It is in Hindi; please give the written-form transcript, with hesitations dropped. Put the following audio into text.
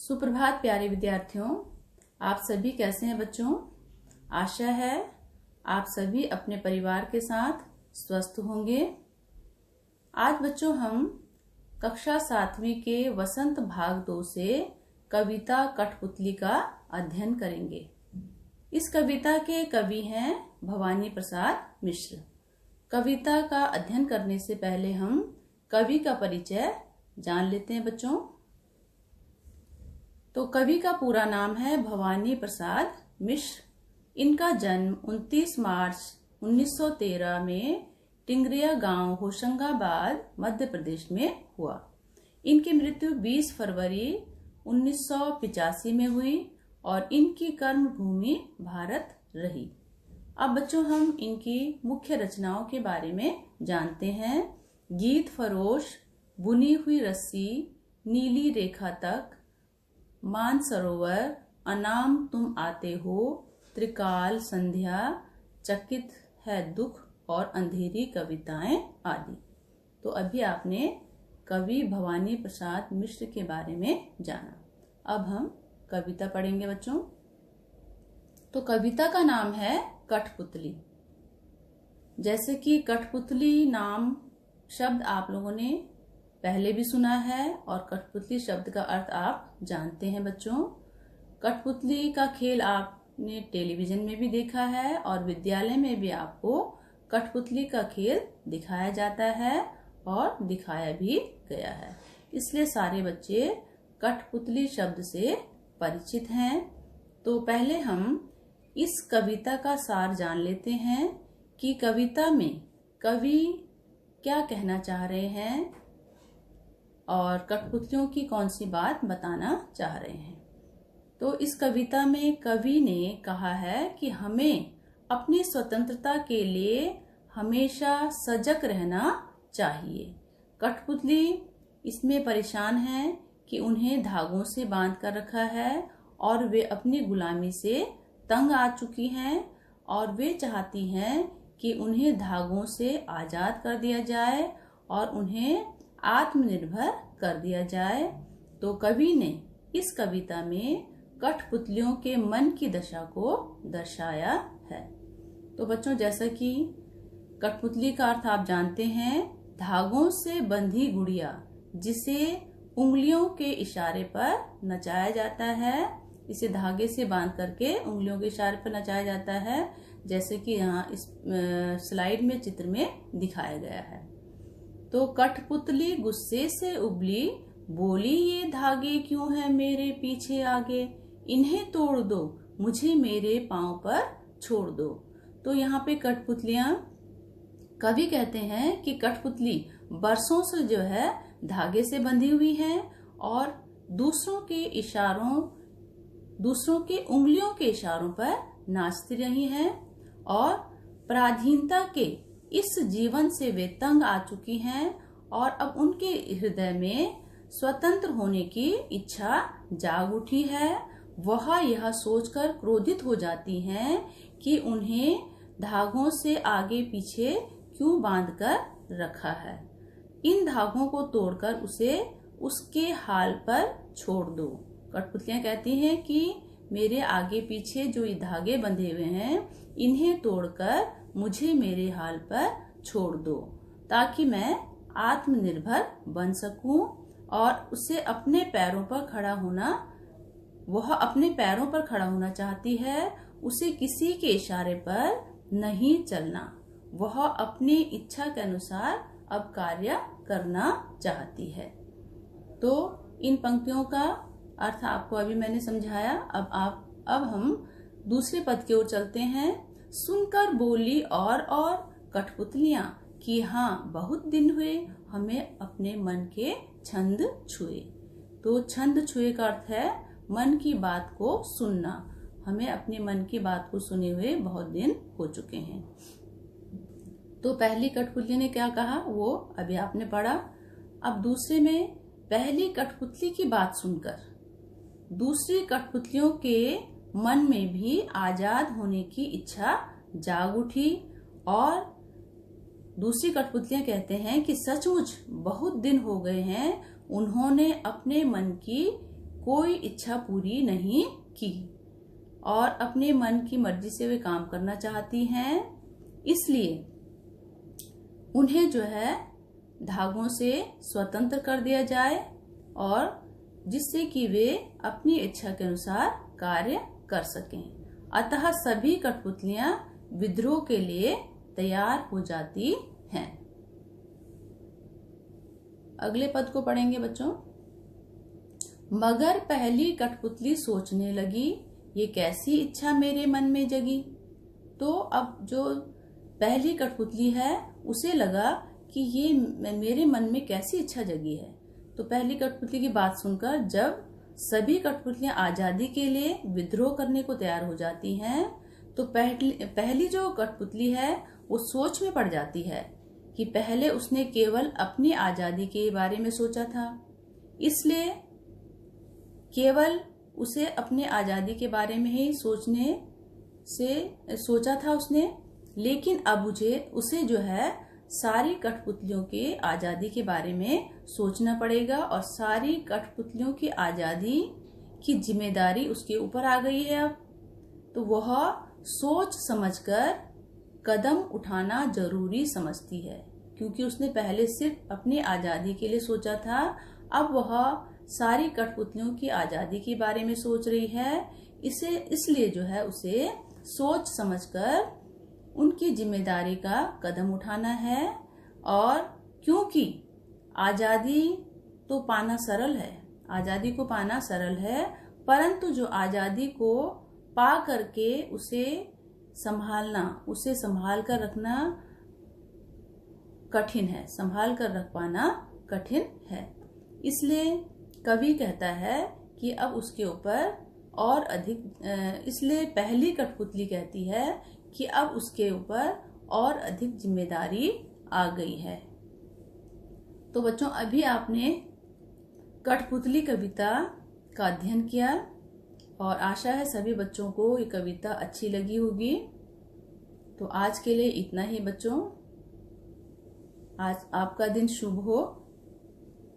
सुप्रभात प्यारे विद्यार्थियों, आप सभी कैसे हैं बच्चों। आशा है आप सभी अपने परिवार के साथ स्वस्थ होंगे। आज बच्चों हम कक्षा 7वीं के वसंत भाग 2 से कविता कठपुतली का अध्ययन करेंगे। इस कविता के कवि हैं भवानी प्रसाद मिश्र। कविता का अध्ययन करने से पहले हम कवि का परिचय जान लेते हैं बच्चों। तो कवि का पूरा नाम है भवानी प्रसाद मिश्र। इनका जन्म 29 मार्च 1913 में टिंगरिया गांव होशंगाबाद मध्य प्रदेश में हुआ। इनकी मृत्यु 20 फरवरी 1985 में हुई और इनकी कर्म भूमि भारत रही। अब बच्चों हम इनकी मुख्य रचनाओं के बारे में जानते हैं। गीत फरोश, बुनी हुई रस्सी, नीली रेखा तक, मानसरोवर, अनाम तुम आते हो, त्रिकाल संध्या, चकित है दुख और अंधेरी कविताएं आदि। तो अभी आपने कवि भवानी प्रसाद मिश्र के बारे में जाना। अब हम कविता पढ़ेंगे बच्चों। तो कविता का नाम है कठपुतली। जैसे कि कठपुतली नाम शब्द आप लोगों ने पहले भी सुना है और कठपुतली शब्द का अर्थ आप जानते हैं बच्चों। कठपुतली का खेल आपने टेलीविजन में भी देखा है और विद्यालय में भी आपको कठपुतली का खेल दिखाया जाता है और दिखाया भी गया है। इसलिए सारे बच्चे कठपुतली शब्द से परिचित हैं। तो पहले हम इस कविता का सार जान लेते हैं कि कविता में कवि क्या कहना चाह रहे हैं और कठपुतलियों की कौन सी बात बताना चाह रहे हैं। तो इस कविता में कवि ने कहा है कि हमें अपनी स्वतंत्रता के लिए हमेशा सजग रहना चाहिए। कठपुतली इसमें परेशान है कि उन्हें धागों से बांध कर रखा है और वे अपनी गुलामी से तंग आ चुकी हैं और वे चाहती हैं कि उन्हें धागों से आजाद कर दिया जाए और उन्हें आत्मनिर्भर कर दिया जाए। तो कवि ने इस कविता में कठपुतलियों के मन की दशा को दर्शाया है। तो बच्चों जैसा कि कठपुतली का अर्थ आप जानते हैं, धागों से बंधी गुड़िया जिसे उंगलियों के इशारे पर नचाया जाता है। इसे धागे से बांध करके उंगलियों के इशारे पर नचाया जाता है, जैसे कि यहाँ इस स्लाइड में चित्र में दिखाया गया है। तो कठपुतली गुस्से से उबली, बोली ये धागे क्यों है मेरे पीछे आगे, इन्हें तोड़ दो, मुझे मेरे पांव पर छोड़ दो। तो यहाँ पे कठपुतलियां, कवि कहते हैं कि कठपुतली बरसों से जो है धागे से बंधी हुई है और दूसरों के उंगलियों के इशारों पर नाचती रही हैं और पराधीनता के इस जीवन से वे तंग आ चुकी हैं और अब उनके हृदय में स्वतंत्र होने की इच्छा जाग उठी है। वह यह सोचकर क्रोधित हो जाती हैं कि उन्हें धागों से आगे पीछे क्यों बांधकर रखा है। इन धागों को तोड़कर उसे उसके हाल पर छोड़ दो। कठपुतलियां कहती हैं कि मेरे आगे पीछे जो ये धागे बंधे हुए हैं इन्हें तोड़कर मुझे मेरे हाल पर छोड़ दो, ताकि मैं आत्मनिर्भर बन सकूं और उसे अपने पैरों पर खड़ा होना, वह अपने पैरों पर खड़ा होना चाहती है। उसे किसी के इशारे पर नहीं चलना, वह अपनी इच्छा के अनुसार अब कार्य करना चाहती है। तो इन पंक्तियों का अर्थ आपको अभी मैंने समझाया। अब हम दूसरे पद की ओर चलते हैं। सुनकर बोली और कठपुतलियां कि हाँ बहुत दिन हुए हमें अपने मन के छंद छुए। तो छंद छुए का अर्थ है मन की बात को सुनना। हमें अपने मन की बात को सुने हुए बहुत दिन हो चुके हैं। तो पहली कठपुतली ने क्या कहा वो अभी आपने पढ़ा। अब दूसरे में पहली कठपुतली की बात सुनकर दूसरी कठपुतलियों के मन में भी आजाद होने की इच्छा जाग उठी और दूसरी कठपुतलियां कहते हैं कि सचमुच बहुत दिन हो गए हैं उन्होंने अपने मन की कोई इच्छा पूरी नहीं की और अपने मन की मर्जी से वे काम करना चाहती हैं। इसलिए उन्हें जो है धागों से स्वतंत्र कर दिया जाए और जिससे कि वे अपनी इच्छा के अनुसार कार्य कर सकें। अतः सभी कठपुतलियां विद्रोह के लिए तैयार हो जाती हैं। अगले पद को पढ़ेंगे बच्चों। मगर पहली कठपुतली सोचने लगी, ये कैसी इच्छा मेरे मन में जगी। तो अब जो पहली कठपुतली है उसे लगा कि ये मेरे मन में कैसी इच्छा जगी है। तो पहली कठपुतली की बात सुनकर जब सभी कठपुतलियां आजादी के लिए विद्रोह करने को तैयार हो जाती हैं तो पहली जो कठपुतली है वो सोच में पड़ जाती है कि पहले उसने केवल अपनी आजादी के बारे में सोचा था, इसलिए केवल उसे अपनी आजादी के बारे में ही सोचने से सोचा था उसने। लेकिन अब उसे जो है सारी कठपुतलियों की आजादी के बारे में सोचना पड़ेगा और सारी कठपुतलियों की आजादी की जिम्मेदारी उसके ऊपर आ गई है अब। तो वह सोच समझकर कदम उठाना जरूरी समझती है, क्योंकि उसने पहले सिर्फ अपनी आजादी के लिए सोचा था, अब वह सारी कठपुतलियों की आजादी के बारे में सोच रही है। इसलिए जो है उसे सोच समझकर उनकी जिम्मेदारी का कदम उठाना है। और क्योंकि आजादी तो पाना सरल है, आजादी को पाना सरल है, परंतु जो आजादी को पा करके उसे संभालना, उसे संभाल कर रखना कठिन है, संभाल कर रख पाना कठिन है। इसलिए कवि कहता है कि अब उसके ऊपर और अधिक, इसलिए पहली कठपुतली कहती है कि अब उसके ऊपर और अधिक जिम्मेदारी आ गई है। तो बच्चों अभी आपने कठपुतली कविता का अध्ययन किया और आशा है सभी बच्चों को ये कविता अच्छी लगी होगी। तो आज के लिए इतना ही बच्चों। आज आपका दिन शुभ हो।